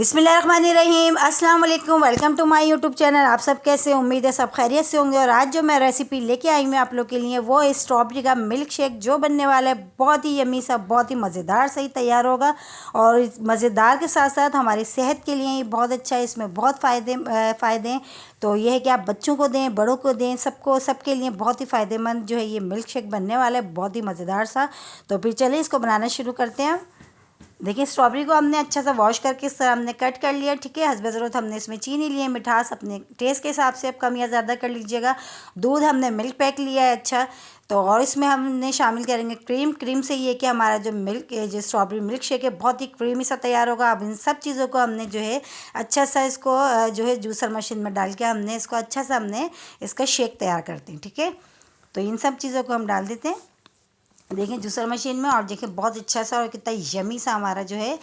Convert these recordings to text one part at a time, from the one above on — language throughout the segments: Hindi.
बिस्मिल्लाहिर्रहमानिर्रहीम, अस्सलाम वालेकुम। Welcome to my YouTube channel. आप सब कैसे, उम्मीद है सब खैरियत से होंगे। और आज जो मैं रेसिपी लेके आई हूँ आप लोग के लिए वो है स्ट्रॉबेरी का मिल्क शेक, जो बनने वाला है बहुत ही यमी सा, बहुत ही मज़ेदार सही तैयार होगा। और इस मज़ेदार के साथ साथ हमारी सेहत के लिए ये बहुत अच्छा है, इसमें बहुत फ़ायदे हैं। तो ये है कि आप बच्चों को दें, बड़ों को दें, सबके लिए बहुत ही फ़ायदेमंद जो है ये मिल्क शेक बनने वाला है, बहुत ही मज़ेदार सा। तो फिर चलिए इसको बनाना शुरू करते हैं। देखिए, स्ट्रॉबेरी को हमने अच्छा सा वॉश करके इस तरह हमने कट कर लिया, ठीक है। हस्ब ज़रूरत हमने इसमें चीनी लिए, मिठास अपने टेस्ट के हिसाब से आप कम या ज़्यादा कर लीजिएगा। दूध हमने मिल्क पैक लिया है अच्छा। तो और इसमें हमने शामिल करेंगे क्रीम से ये कि हमारा जो स्ट्रॉबेरी मिल्क शेक है बहुत ही क्रीमी सा तैयार होगा। अब इन सब चीज़ों को हमने जो है अच्छा सा इसको जो है जूसर मशीन में डाल के हमने इसको अच्छा सा हमने इसका शेक तैयार करते हैं, ठीक है। तो इन सब चीज़ों को हम डाल देते हैं, देखिए, जूसर मशीन में। और देखिए बहुत अच्छा सा और कितना यमी सा हमारा जो है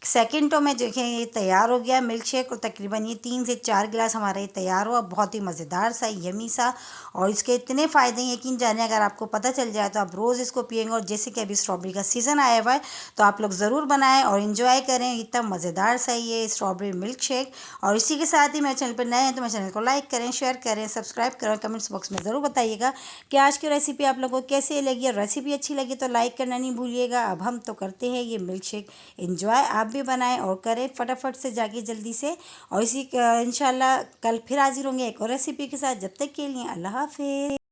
सेकंडों में देखिए ये तैयार हो गया मिल्क शेक। और तकरीबन ये 3 से 4 गिलास हमारा ये तैयार हुआ, बहुत ही मज़ेदार सा, यमी सा। और इसके इतने फ़ायदे हैं, यकीन जाने अगर आपको पता चल जाए तो आप रोज़ इसको पिएंगे। और जैसे कि अभी स्ट्रॉबेरी का सीज़न आया हुआ है तो आप लोग ज़रूर बनाएं और इन्जॉय करें। इतना मज़ेदार सा ये स्ट्रॉबेरी मिल्क शेक। और इसी के साथ ही मेरे चैनल पर नए हैं तो मेरे चैनल को लाइक करें, शेयर करें, सब्सक्राइब करें। कमेंट्स बॉक्स में ज़रूर बताइएगा कि आज की रेसिपी आप लोगों को कैसी लगी। और रेसिपी अच्छी लगी तो लाइक करना नहीं भूलिएगा। अब हम तो करते हैं ये मिल्क शेक इन्जॉय, आप भी बनाएं और करें फटाफट से जाके जल्दी से। और इंशाल्लाह कल फिर हाजिर होंगे एक और रेसिपी के साथ। जब तक के लिए अल्लाह हाफिज़।